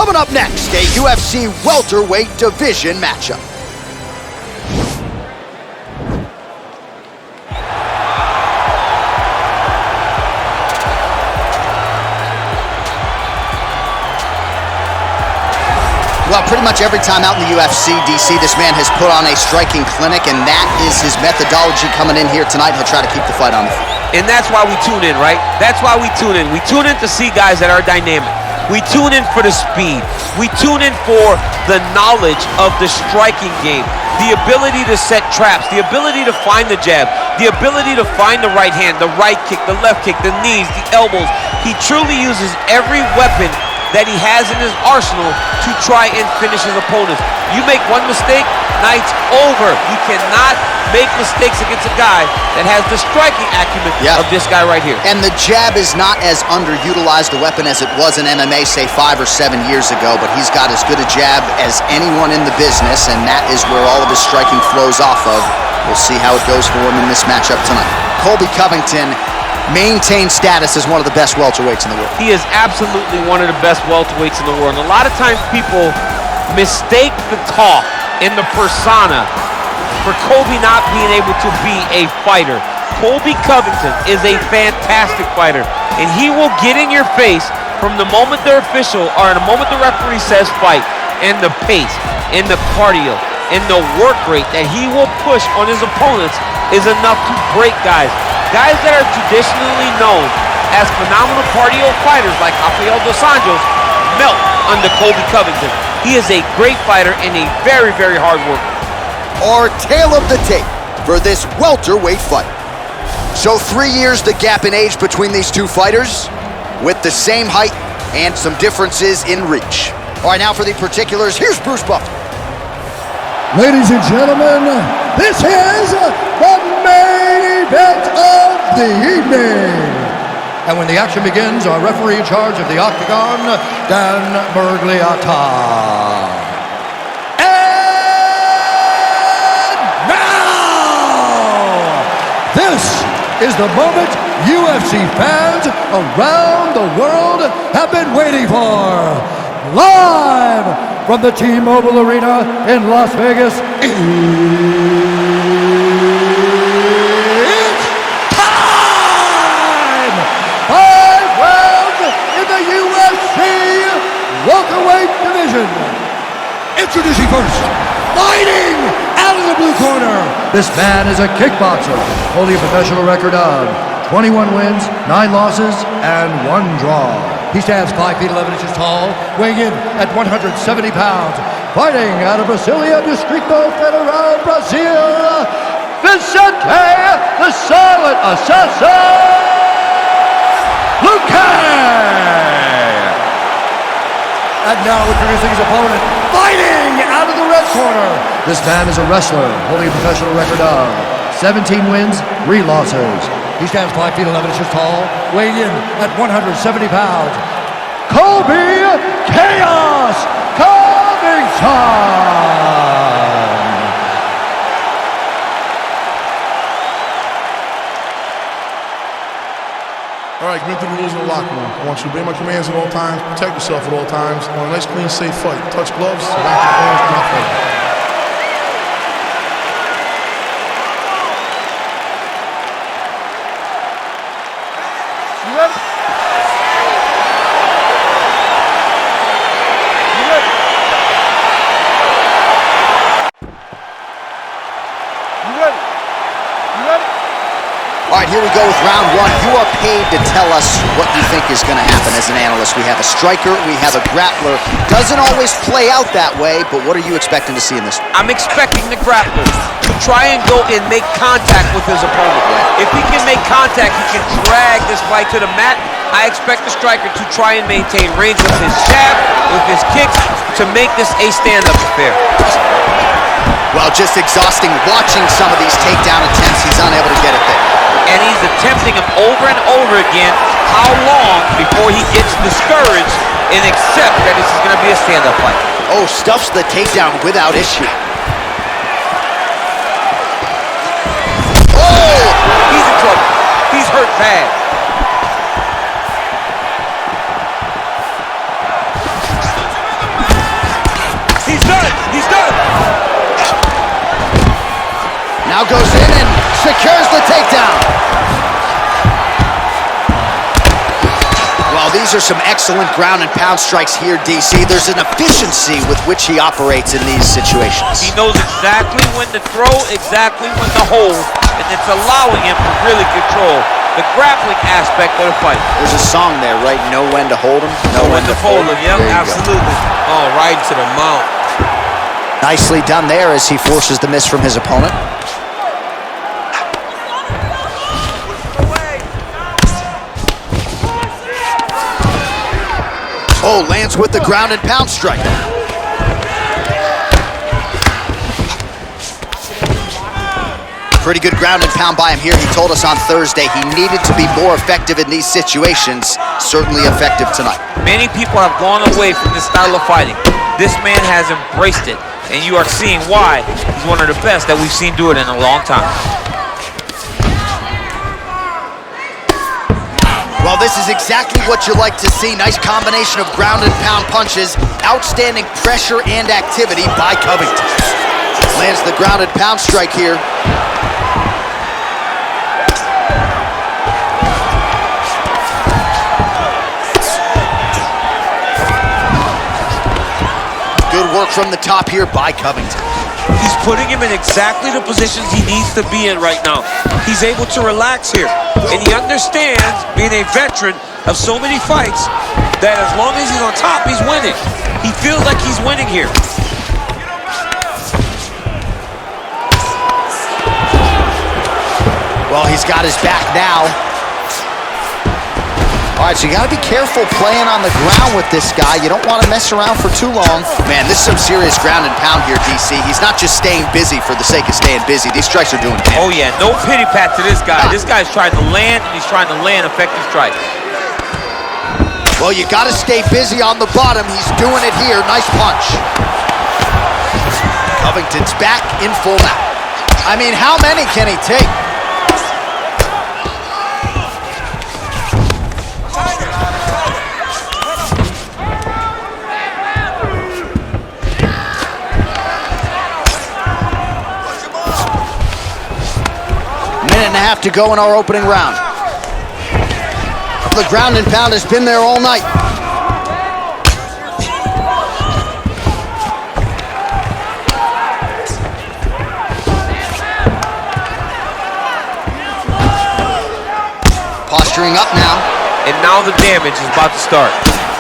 Coming up next, a UFC welterweight division matchup. Well, pretty much every time out in the UFC, DC, this man has put on a striking clinic, and that is his methodology coming in here tonight. He'll try to keep the fight on the feet. And that's why we tune in, right? That's why we tune in. We tune in to see guys that are dynamic. We tune in for the speed. We tune in for the knowledge of the striking game, the ability to set traps, the ability to find the jab, the ability to find the right hand, the right kick, the left kick, the knees, the elbows. He truly uses every weapon that he has in his arsenal to try and finish his opponents. You make one mistake, night's over. You cannot make mistakes against a guy that has the striking acumen of this guy right here. And the jab is not as underutilized a weapon as it was in MMA, say 5 or 7 years ago, but he's got as good a jab as anyone in the business, and that is where all of his striking flows off of. We'll see how it goes for him in this matchup tonight. Colby Covington maintains status as one of the best welterweights in the world. He is absolutely one of the best welterweights in the world. And a lot of times people mistake the talk and the persona for Colby not being able to be a fighter. Colby Covington is a fantastic fighter, and he will get in your face from the moment the official or the moment the referee says fight, and the pace, and the cardio, and the work rate that he will push on his opponents is enough to break guys. Guys that are traditionally known as phenomenal cardio fighters like Rafael dos Anjos melt under Colby Covington. He is a great fighter and a very, very hard worker. Our tale of the tape for this welterweight fight. So 3 years the gap in age between these two fighters, with the same height and some differences in reach. All right, now for the particulars, here's Bruce Buffer. Ladies and gentlemen, this is the main event of the evening. And when the action begins, our referee in charge of the Octagon, Dan Mergliata. And now, this is the moment UFC fans around the world have been waiting for. Live from the T-Mobile Arena in Las Vegas, it's time! 5 rounds in the UFC welterweight division. Introducing first, fighting out of the blue corner. This man is a kickboxer, holding a professional record of 21 wins, 9 losses, and 1 draw. He stands 5 feet 11 inches tall, weighing in at 170 pounds. Fighting out of Brasilia, Distrito Federal, Brazil, Vicente, the Silent Assassin, Luque! And now introducing his opponent, fighting out of the red corner. This man is a wrestler, holding a professional record of 17 wins, 3 losses. He stands 5 feet 11 inches tall, weighing in at 170 pounds. Colby Chaos Covington! All right, commit to the rules of the locker room. I want you to obey my commands at all times, protect yourself at all times. I want a nice, clean, safe fight. Touch gloves, back your corners, do not fight. All right, here we go with round 1. You are paid to tell us what you think is going to happen as an analyst. We have a striker, we have a grappler. Doesn't always play out that way, but what are you expecting to see in this? I'm expecting the grappler to try and go and make contact with his opponent. If he can make contact, he can drag this fight to the mat. I expect the striker to try and maintain range with his jab, with his kicks, to make this a stand-up affair. Well, just exhausting watching some of these takedown attempts. He's unable to get it there. And he's attempting them over and over again. How long before he gets discouraged and accepts that this is going to be a stand-up fight? Oh, stuffs the takedown without issue. Oh! He's in trouble. He's hurt bad. Now goes in and secures the takedown. Well, these are some excellent ground and pound strikes here, DC. There's an efficiency with which he operates in these situations. He knows exactly when to throw, exactly when to hold, and it's allowing him to really control the grappling aspect of the fight. There's a song there, right? Know when to hold him, know when to fold him. Yep, absolutely. Oh, right to the mount. Nicely done there as he forces the miss from his opponent. Oh, lands with the ground and pound strike. Pretty good ground and pound by him here. He told us on Thursday he needed to be more effective in these situations. Certainly effective tonight. Many people have gone away from this style of fighting. This man has embraced it, and you are seeing why he's one of the best that we've seen do it in a long time. Well, this is exactly what you like to see. Nice combination of ground and pound punches. Outstanding pressure and activity by Covington. Lands the ground and pound strike here. Good work from the top here by Covington. He's putting him in exactly the positions he needs to be in right now. He's able to relax here, and he understands, being a veteran of so many fights, that as long as he's on top, he's winning. He feels like he's winning here. Well, he's got his back now. All right, so you gotta be careful playing on the ground with this guy. You don't want to mess around for too long. Man, this is some serious ground and pound here, DC. He's not just staying busy for the sake of staying busy. These strikes are doing damage. Oh yeah, no pity pat to this guy. This guy's trying to land, and he's trying to land effective strikes. Well, you gotta stay busy on the bottom. He's doing it here. Nice punch. Covington's back in full now. I mean, how many can he take? Minute and a half to go in our opening round. The ground and pound has been there all night. Posturing up now. And now the damage is about to start.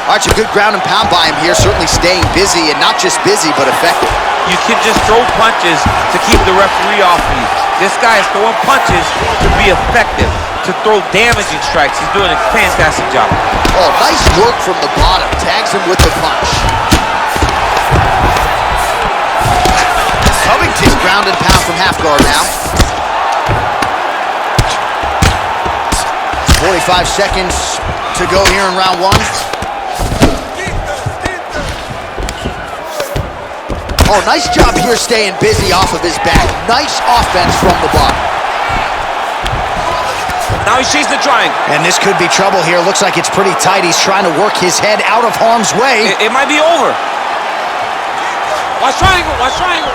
All right, some good ground and pound by him here. Certainly staying busy, and not just busy, but effective. You can just throw punches to keep the referee off of you. This guy is throwing punches to be effective, to throw damaging strikes. He's doing a fantastic job. Oh, nice work from the bottom. Tags him with the punch. Covington ground and pound from half guard now. 45 seconds to go here in round one. Oh, nice job here staying busy off of his back. Nice offense from the bottom. Now he's chasing the triangle. And this could be trouble here. Looks like it's pretty tight. He's trying to work his head out of harm's way. It might be over. Watch triangle, watch triangle.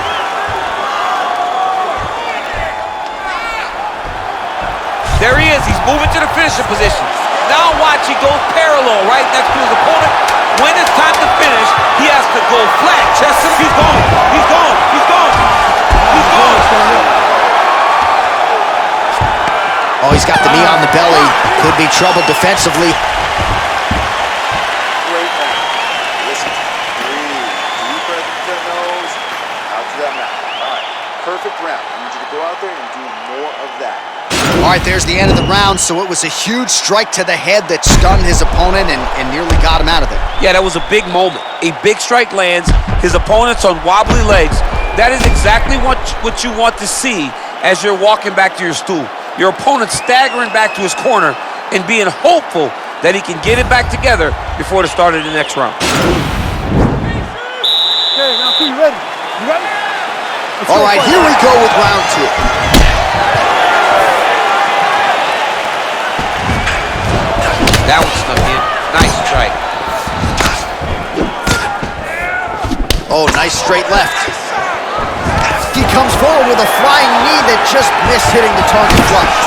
There he is. He's moving to the finishing position. Now watch, he goes parallel right next to his opponent. When it's time to finish, he has to go flat. Chest him. He's gone. He's gone. He's gone. He's gone. Oh, he's got the knee on the belly. Could be trouble defensively. Great back. Listen, breathe. Deep breath into the nose, out to that mouth. All right, perfect round. I need you to go out there and do more of that. All right, there's the end of the round. So it was a huge strike to the head that stunned his opponent and nearly got him out of there. Yeah, that was a big moment. A big strike lands. His opponent's on wobbly legs. That is exactly what you want to see as you're walking back to your stool. Your opponent staggering back to his corner and being hopeful that he can get it back together before the start of the next round. Okay, now you ready? You ready? All right, here we go with round two. That one snuck in. Nice strike. Oh, nice straight left. Luque comes forward with a flying knee that just missed hitting the target flush.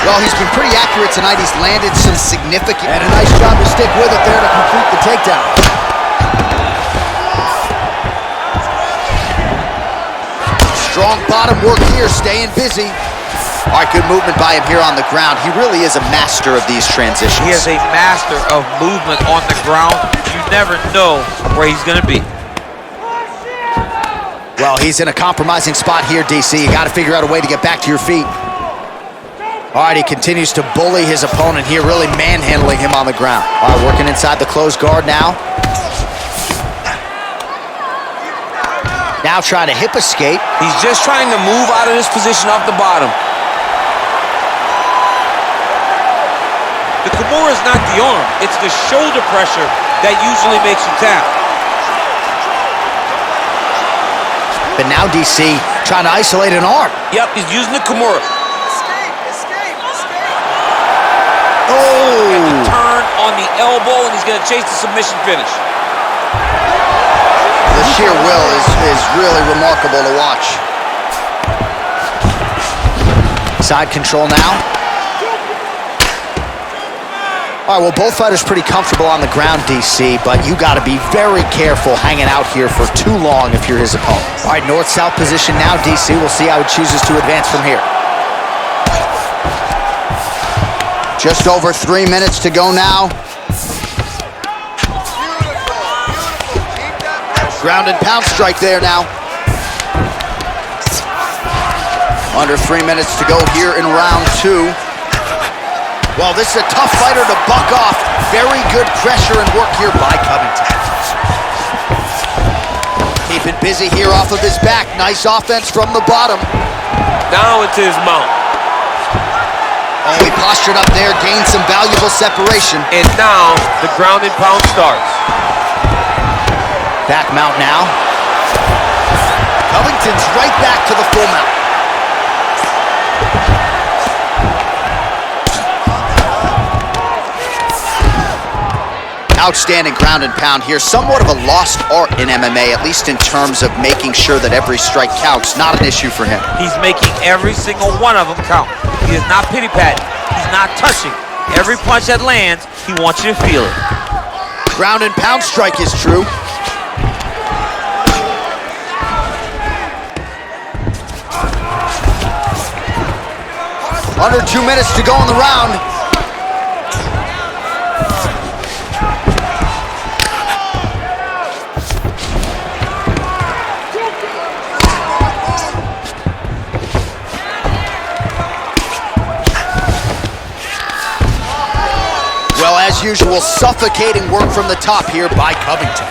Well, he's been pretty accurate tonight. He's landed some significant... And a nice job to stick with it there to complete the takedown. Strong bottom work here, staying busy. All right, good movement by him here on the ground. He really is a master of these transitions. He is a master of movement on the ground. You never know where he's going to be. Well, he's in a compromising spot here, DC. You got to figure out a way to get back to your feet. All right, he continues to bully his opponent here, really manhandling him on the ground. All right, working inside the closed guard now. Now trying to hip escape. He's just trying to move out of this position off the bottom. The Kamaru is not the arm. It's the shoulder pressure that usually makes you tap. But now DC trying to isolate an arm. Yep, he's using the Kamaru. Oh! Turn on the elbow, and he's going to chase the submission finish. The sheer will is really remarkable to watch. Side control now. All right, well, both fighters pretty comfortable on the ground, DC, but you got to be very careful hanging out here for too long if you're his opponent. All right, north-south position now, DC. We'll see how he chooses to advance from here. Just over 3 minutes to go now. Ground and pound strike there now. Under 3 minutes to go here in round 2. Well, this is a tough fighter to buck off. Very good pressure and work here by Covington. Keeping busy here off of his back. Nice offense from the bottom. Now into his mount. Oh, he postured up there, gained some valuable separation. And now the ground and pound starts. Back mount now. Covington's right back to the full mount. Outstanding ground and pound here. Somewhat of a lost art in MMA, at least in terms of making sure that every strike counts. Not an issue for him. He's making every single one of them count. He is not pity-patting. He's not touching. Every punch that lands, he wants you to feel it. Ground and pound strike is true. Under 2 minutes to go in the round. Well, as usual, suffocating work from the top here by Covington.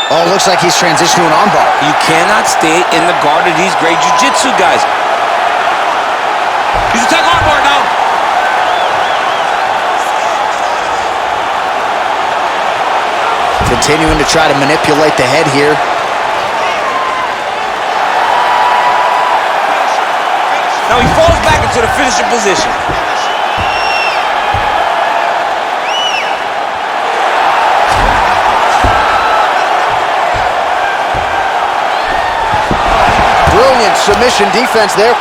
Oh, looks like he's transitioned to an armbar. You cannot stay in the guard of these great jiu-jitsu guys. He's attacking armbar now. Continuing to try to manipulate the head here. Now he falls back into the finishing position. Brilliant submission defense there.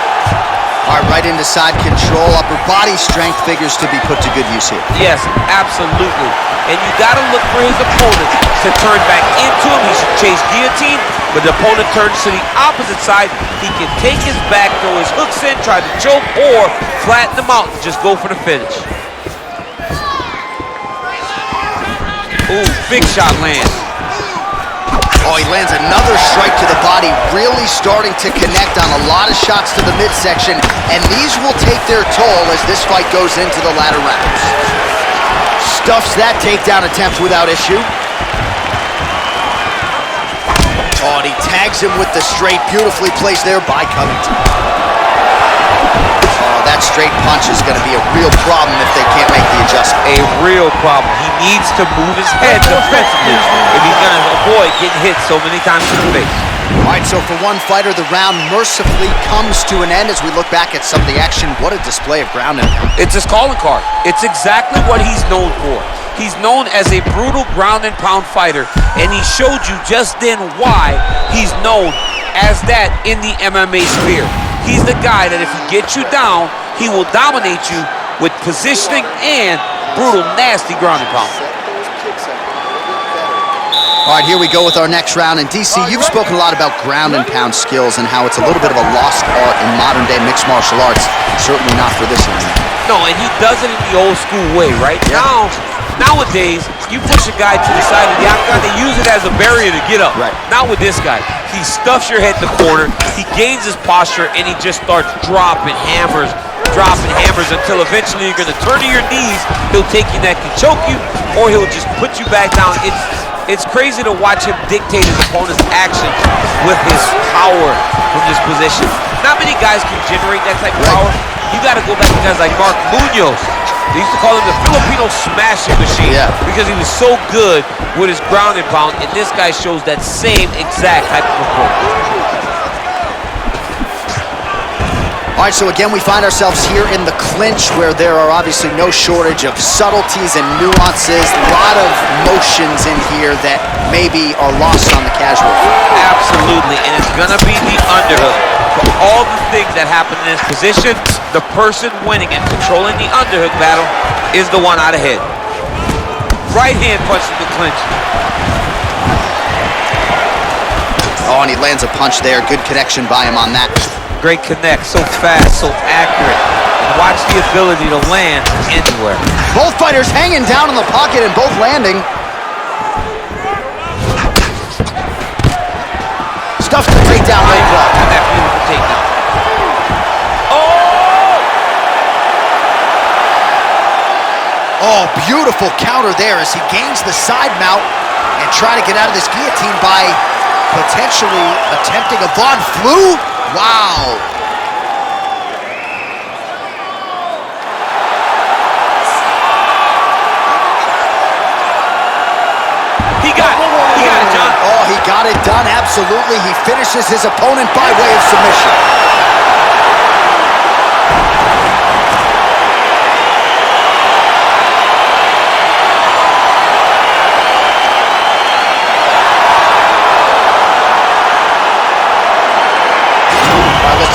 All right, right into side control. Upper body strength figures to be put to good use here. Yes, absolutely. And you got to look for his opponent to turn back into him. He should chase guillotine, but the opponent turns to the opposite side. He can take his back, throw his hooks in, try to choke, or flatten him out and just go for the finish. Ooh, big shot lands. Oh, he lands another strike to the body, really starting to connect on a lot of shots to the midsection, and these will take their toll as this fight goes into the latter rounds. Stuffs that takedown attempt without issue. Oh, and he tags him with the straight, beautifully placed there by Covington. Oh, that straight punch is going to be a real problem if they can't make the adjustment. A real problem. He needs to move his head defensively if he's going to avoid getting hit so many times in the face. All right, so for one fighter, the round mercifully comes to an end as we look back at some of the action. What a display of ground and pound. It's his calling card. It's exactly what he's known for. He's known as a brutal ground and pound fighter, and he showed you just then why he's known as that in the MMA sphere. He's the guy that if he gets you down, he will dominate you with positioning and brutal, nasty ground and pound. All right, here we go with our next round. And DC, you've spoken a lot about ground and pound skills and how it's a little bit of a lost art in modern day mixed martial arts. Certainly not for this one. No, and he does it in the old school way, right? Yeah. Nowadays, you push a guy to the side of the octagon, they use it as a barrier to get up. Right. Not with this guy. He stuffs your head in the corner, he gains his posture, and he just starts dropping hammers until eventually you're going to turn to your knees, he'll take your neck and choke you, or he'll just put you back down. It's crazy to watch him dictate his opponent's action with his power from this position. Not many guys can generate that type of power. You got to go back to guys like Mark Munoz. They used to call him the Filipino smashing machine because he was so good with his ground and pound, and this guy shows that same exact type of approach. All right, so again, we find ourselves here in the clinch where there are obviously no shortage of subtleties and nuances, a lot of motions in here that maybe are lost on the casual. Absolutely, and it's gonna be the underhook. For all the things that happen in this position, the person winning and controlling the underhook battle is the one out ahead. Right hand punch in the clinch. Oh, and he lands a punch there. Good connection by him on that. Great connect, so fast, so accurate. And watch the ability to land anywhere. Both fighters hanging down in the pocket and both landing. Stuffs the takedown leg drop. And that beautiful takedown. Oh, beautiful counter there as he gains the side mount and try to get out of this guillotine by potentially attempting a Von Flue. Wow. He got it, John. Oh, he got it done, absolutely. He finishes his opponent by way of submission.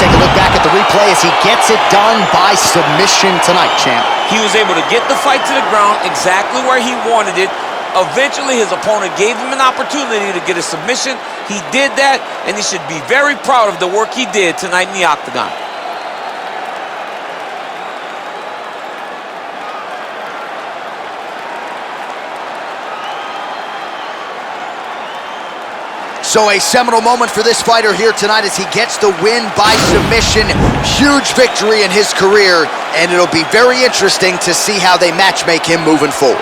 Take a look back at the replay as he gets it done by submission tonight, champ. He was able to get the fight to the ground exactly where he wanted it. Eventually, his opponent gave him an opportunity to get a submission. He did that, and he should be very proud of the work he did tonight in the octagon. So a seminal moment for this fighter here tonight as he gets the win by submission. Huge victory in his career, and it'll be very interesting to see how they matchmake him moving forward.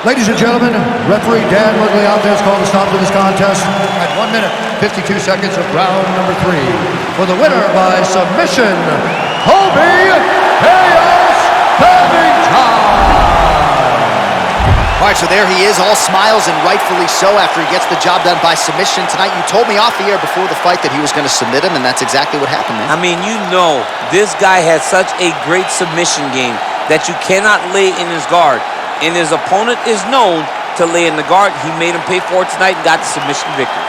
Ladies and gentlemen, referee Dan Merced has called a stop to this contest at 1 minute, 52 seconds of round number 3. For the winner by submission, Colby Covington. All right, so there he is, all smiles, and rightfully so after he gets the job done by submission tonight. You told me off the air before the fight that he was going to submit him, and that's exactly what happened, man. I mean, you know, this guy has such a great submission game that you cannot lay in his guard. And his opponent is known to lay in the guard. He made him pay for it tonight and got the submission victory.